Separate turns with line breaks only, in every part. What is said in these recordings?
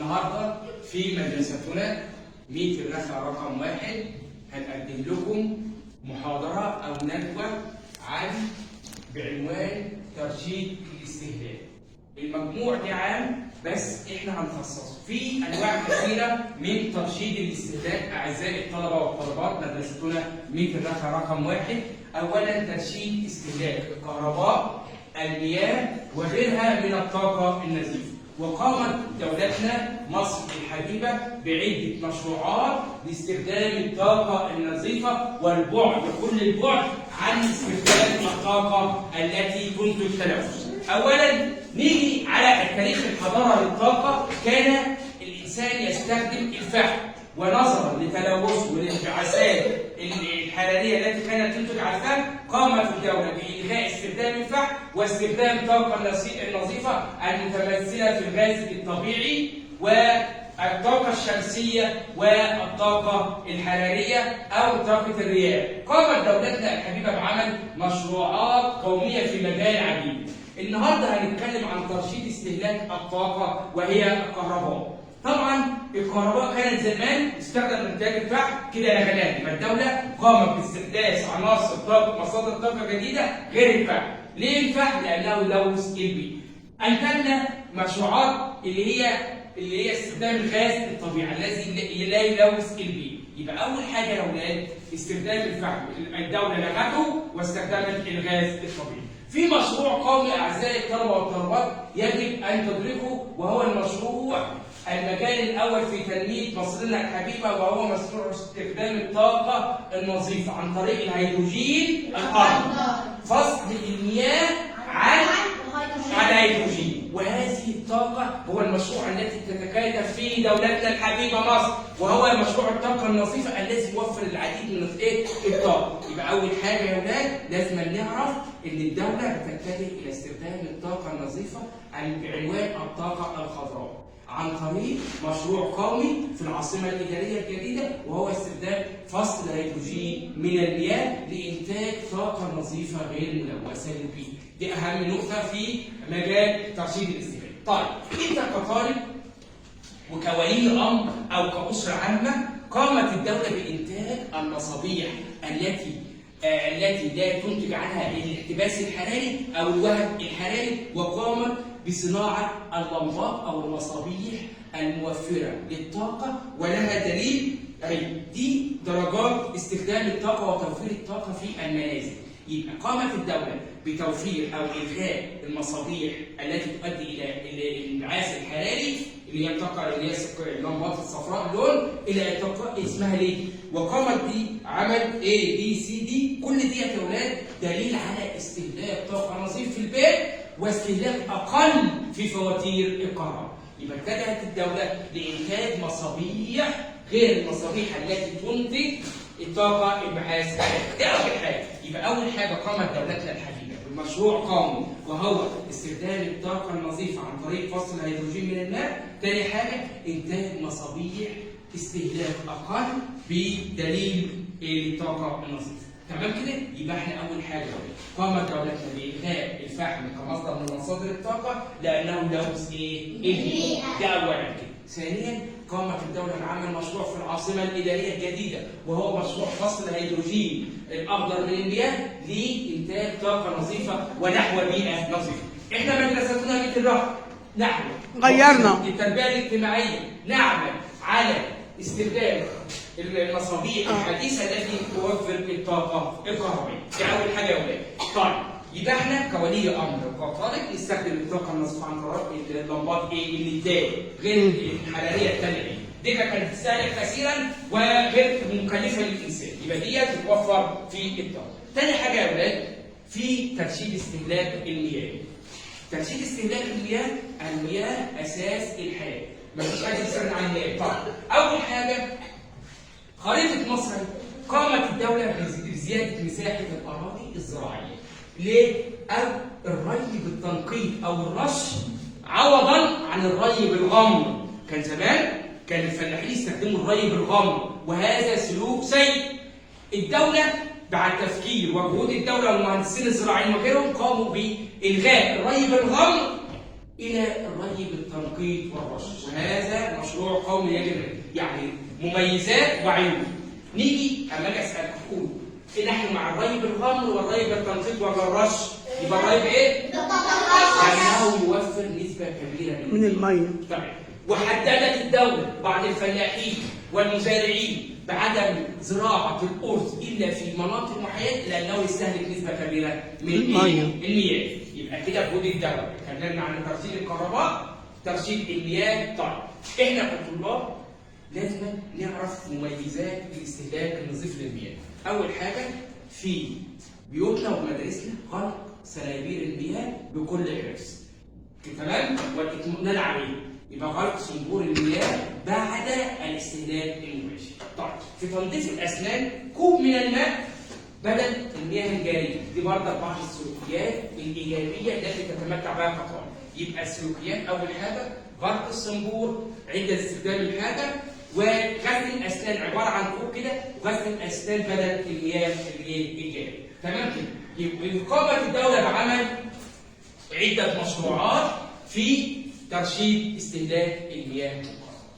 النهارده في مدرستنا ميت الرفع رقم 1 هنقدم لكم محاضرة أو ندوة بعنوان ترشيد الاستهلاك. المجموع ده عام بس احنا هنخصصه في انواع كثيره من ترشيد الاستهلاك. اعزائي الطلبه والطالبات، مدرستنا ميت الرفع رقم 1 اولا ترشيد استهلاك الكهرباء، المياه وغيرها من الطاقه النظيفه. وقامت دولتنا مصر الحبيبه بعده مشروعات لاستخدام الطاقه النظيفه والبعد كل البعد عن استخدام الطاقه التي تنتج تلوث. اولا نيجي على تاريخ الحضاره للطاقه. كان الانسان يستخدم الفحم، ونظرا لتلوثه والانبعاثات الحراريه التي كانت تنتج على الفحم قامت الدوله بالغاء استخدام الفحم واستخدام الطاقه النظيفه المتمثله في الغاز الطبيعي والطاقه الشمسيه والطاقه الحراريه او طاقه الرياح. قامت دولتنا الحبيبه بعمل مشروعات قوميه في مجال عديد. النهارده هنتكلم عن ترشيد استهلاك الطاقه وهي الكهرباء. طبعا الكهرباء كانت زمان تستخدم انتاج الفحم كده لغنات، يبقى الدوله قامت باستحداث عناصر طاقه مصادر طاقه جديده غير الفحم. ليه الفحم؟ لانه يلوث البيئه. انتجنا مشروعات اللي هي استخدام الغاز الطبيعي الذي لا يلوث البيئه. يبقى اول حاجه يا اولاد استخدام الفحم، الدوله لغته واستخدمت الغاز الطبيعي. في مشروع قومي اعزائي الطلبه والطالبات يجب ان تدركه، وهو المشروع المجال الاول في تنميه مصرنا الحبيبه، وهو مشروع استخدام الطاقه النظيفه عن طريق الهيدروجين الارضي. فصل المياه عن الهيدروجين، وهذه الطاقه هو المشروع التي تتكاتف فيه دولتنا الحبيبه مصر، وهو مشروع الطاقه النظيفه الذي يوفر العديد من الطاقه. يبقى اول حاجه يا اولاد لازم نعرف ان الدوله بتتجه الى استخدام الطاقه النظيفه بعنوان الطاقه الخضراء عن طريق مشروع قومي في العاصمه الاداريه الجديده، وهو استخدام فصل الهيدروجين من المياه لانتاج طاقه نظيفه غير ملوثه للبيئه. دي اهم نقطه في مجال ترشيد الاستهلاك. طيب انت كطالب وكولي امر او كاسره عامه، قامت الدوله بانتاج المصابيح التي لا تنتج عنها الاحتباس الحراري او الوهج الحراري، وقامت بصناعه اللمبات او المصابيح الموفره للطاقه ولها دليل. دي درجات استخدام الطاقه وتوفير الطاقه في المنازل. يبقى قامت الدوله بتوفير او الغاء المصابيح التي تؤدي الى الانبعاث الحراري اللي هي الطاقه اللي هي اللمبات الصفراء اللون الى طاقه اسمها ليه؟ وقامت بعمل ABCD. كل دي يا اولاد دليل على استهلاك طاقه نظيف في البيت واستهلاك اقل في فواتير الكهرباء. يبقى اتجهت الدوله لانتاج مصابيح غير المصابيح التي تنتج الطاقه الانبعاث الحراري. دي اول حاجه. يبقى اول حاجه قامت دولتنا الحبيبه بمشروع قومي وهو استخدام الطاقه النظيفه عن طريق فصل الهيدروجين من الماء. ثاني حاجه انتاج مصابيح استهلاك اقل بدليل الطاقه النظيفه. تمام كده؟ يبقى احنا اول حاجه قامت دولتنا بالغاء الفحم كمصدر من مصادر الطاقه لانه يلوث البيئه. ده اولا كده. ثانيا قامت الدوله بعمل مشروع في العاصمه الاداريه الجديده، وهو مشروع فصل الهيدروجين الاخضر من المياه لانتاج طاقه نظيفه ونحو بيئه نظيفه. احنا مدرستنا مثل الرفع نحو
غيرنا
التربيه الاجتماعيه نعمل على استخدام المصابيح الحديثه التي توفر الطاقه الكهربائيه. دي اول حاجه يا اولاد. طيب يبقى احنا كولي امر وكطالب نستخدم الطاقه النظيفه عن طريق اللمبات الليدات غير الحراريه الثانيه. دي كانت تستهلك كثيرا وغير مكلفه للانسان، يبقى دي بتوفر في الطاقه. ثاني حاجه يا اولاد في ترشيد استهلاك المياه. ترشيد استهلاك المياه اساس الحياه، مفيش حاجه تستغنى عن المياه. طيب اول حاجه خريطه مصر قامت الدوله بزياده مساحه الاراضي الزراعيه. ليه؟ أو الري بالتنقيط أو الرش عوضا عن الري بالغمر. كان زمان كان الفلاحين يستخدموا الري بالغمر، وهذا سلوك سيء. الدولة بعد تفكير وجهود الدولة والمهندسين الزراعيين وغيرهم قاموا بإلغاء الري بالغمر الى الري بالتنقيط والرش، وهذا مشروع قومي يجب يعني مميزات وعيوب. نيجي اما اجي اسالك اقول نحن مع الري بالغمر والري بالتنقيط ولا الرش؟ يبقى الري بايه؟ لانه يوفر نسبه كبيره
من الميه.
طيب، وحددت الدوله بعض الفلاحين والمزارعين بعدم زراعه الارز الا في مناطق معينه لانه يستهلك نسبه كبيره من المياه. يبقى كده بحدود الدوله. اتكلمنا عن ترشيد الكهرباء، ترشيد المياه. طيب احنا كطلاب لازم نعرف مميزات الاستهلاك النظيف للمياه. اول حاجه في بيوتنا ومدارسنا غلق سنابير المياه بكل حرص. تمام؟ والاطمئنان عليه. يبقى غلق صنبور المياه بعد الاستهلاك المباشر. طيب في تنظيف الاسنان كوب من الماء بدل المياه الجاريه. دي برضه بعض السلوكيات الايجابيه التي تتمتع بها كطالب. يبقى السلوكيات اول حاجه غلق الصنبور عند استخدام الحاجه، وغسل الاسنان عباره عن كوب كده، وغسل الاسنان بدل المياه الجاريه. تمام كده؟ يبقى قامت الدوله بعمل عده مشروعات في ترشيد استهلاك المياه.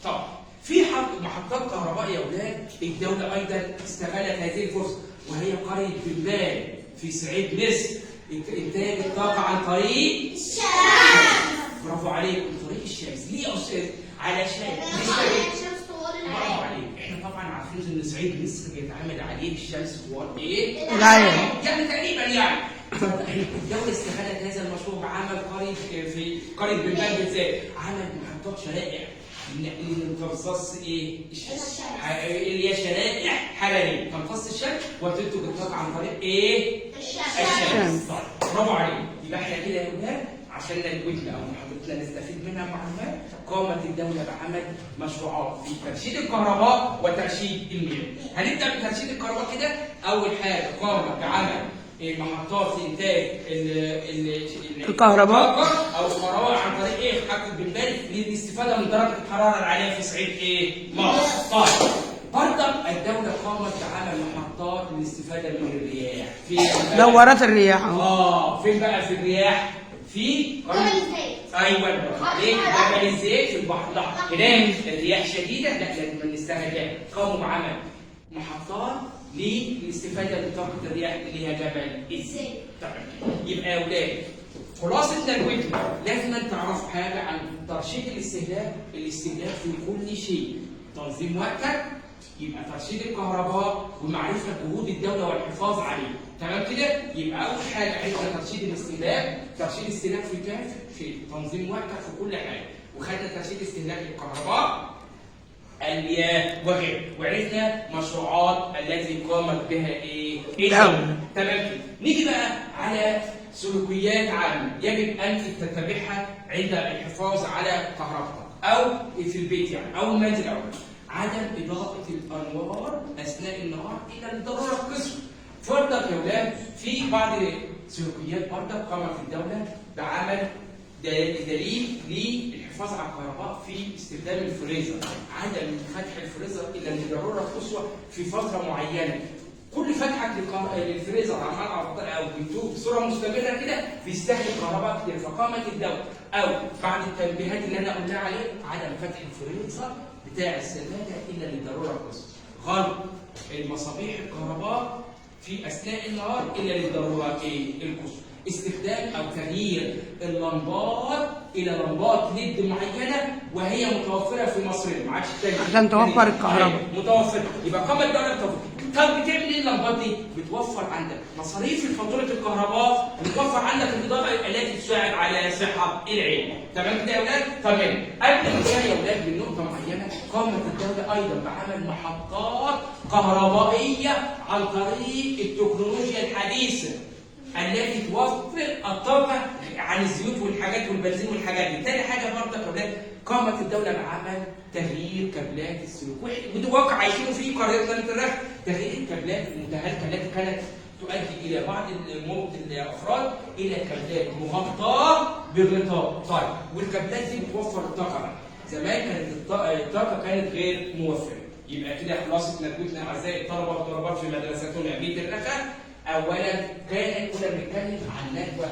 طبعا في محطات كهربائيه يا اولاد الدوله ايضا استغلت هذه الفرصه، وهي قريه بلبال في صعيد مصر. انتاج الطاقه عن طريق الشمس. برافو عليكم، طريق الشمس. ليه يا استاذ؟ علشان برافو عليك. احنا طبعا عارفين ان صعيد مصر بيتعامل عليه الشمس طوال ايه؟ يعني تقريبا يعني. الدوله استغلت هذا المشروع بعمل في قريه بلبال بالذات، عمل محطات شرائح لامتصاص ايه؟ الشمس. اللي هي شرائح حراريه تمتص الشمس وتنتج الطاقه عن طريق ايه؟ الشمس. برافو عليك. يبقى احنا كده يا ولاد عشان ندوتنا او محاضرتنا نستفيد منها معلومات، قامت الدوله بعمل مشروعات في ترشيد الكهرباء وترشيد المياه. هنبدا بترشيد الكهرباء كده. اول حاجه قامت بعمل محطات انتاج
الكهرباء
او الكهرباء عن طريق ايه؟ محطه بلبال للاستفاده من درجه الحراره العاليه في صعيد ايه؟ مصر. طيب برضه الدوله قامت بعمل محطات للاستفاده من الرياح. في
دورات الرياح.
فين بقى في الرياح؟ في جبل الزيت. ايوه ليه؟ جبل الزيت في البحر الاحمر. هناك الرياح شديده، لا لازم نستهلكها. قاموا بعمل محطات للاستفاده من طاقه الرياح اللي هي جبل الزيت. طيب يبقى يا اولاد خلاصه ندوتنا لازم تعرفوا حاجه عن ترشيد الاستهلاك في كل شيء. تنظيم وقتك، يبقى ترشيد الكهرباء ومعرفه جهود الدوله والحفاظ عليه. تمام كده؟ يبقى اول حاجه عرفنا ترشيد الاستهلاك في كام؟ في تنظيم وقتك في كل حاجه، وخدنا ترشيد استهلاك الكهرباء، المياه وغيره، وعرفنا مشروعات التي قامت بها ايه؟ الدوله. تمام كده. نيجي بقى على سلوكيات عامه يجب ان تتبعها عند الحفاظ على كهربتك او في البيت يعني او المنزل او عدم اضاءه الانوار اثناء النهار الا للضروره القصوى. فرضك يا ولاد في بعض سلوكيات برضك قامت الدوله بعمل دليل للحفاظ على الكهرباء في استخدام الفريزر، عدم فتح الفريزر الا للضروره القصوى في فتره معينه. كل فتحه للفريزر عمال او بصوره مستمره كده بيستهلك كهرباء كتير، فقامت الدوله او بعد التنبيهات اللي انا قلنا عليها عدم فتح الفريزر بتاع الثلاجه الا للضروره القصوى. غلق المصابيح الكهرباء في اثناء النهار الا للضروره القصوى. استخدام او تغيير اللمبات الى لمبات ليد معينه وهي متوفره في مصرنا، ما عادش تاني
عشان توفر الكهرباء.
متوفره. يبقى قامت الدوله بتوفر. طب بتعمل ايه اللمبات دي؟ بتوفر عندك مصاريف فاتوره الكهرباء، بتوفر عندك الاضاءه التي تساعد على صحه العين. تمام كده يا اولاد؟ تمام. قبل ما ننتهي يا اولاد من نقطه معينه، قامت الدوله ايضا بعمل محطات كهربائيه عن طريق التكنولوجيا الحديثه التي توفر الطاقه عن الزيوت والحاجات والبنزين والحاجات دي. تاني حاجه برضه يا اولاد قامت الدوله بعمل تغيير كابلات السلوك، وده واقع عايشينه فيه قريتنا الرخ. تغيير الكابلات المتهالكه التي كانت تؤدي الى بعض الافراد الى كابلات مغطاه بغطاء. طيب والكابلات دي بتوفر الطاقه. زمان كانت الطاقه كانت غير موفره. يبقى كده خلاصه ندوتنا اعزائي الطلبه والطالبات في مدرستنا بيت الرخا، اولا كنا بنتكلم عن ندوه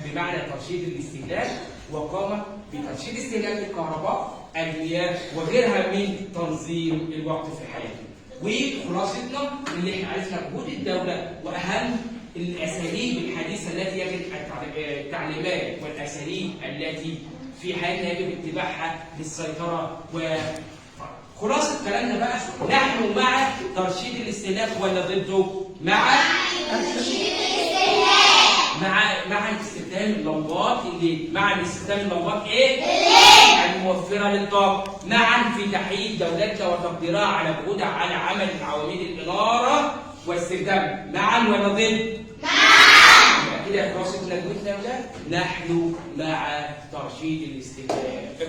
بمعنى ترشيد الاستهلاك، وقام بترشيد استهلاك الكهرباء، المياه وغيرها من تنظيم الوقت في حياتنا. وخلاصتنا ان احنا عرفنا جهود الدوله واهم الاساليب الحديثه التي يجب التعليمات والاساليب التي في حياتنا يجب اتباعها للسيطره. وخلاصه كلامنا بقى، نحن مع ترشيد الاستهلاك ولا ضده؟ مع ترشيد الاستهلاك، مع استخدام اللمبات الليل، مع استخدام اللمبات ايه؟ الموفره للطاقه، معا في تحييد دولتنا وتقديرها على جهودها على عمل عواميد الاناره واستخدامها، معا ولا ضد؟ معا. كده خلاصه ندوتنا نحن مع ترشيد الاستهلاك.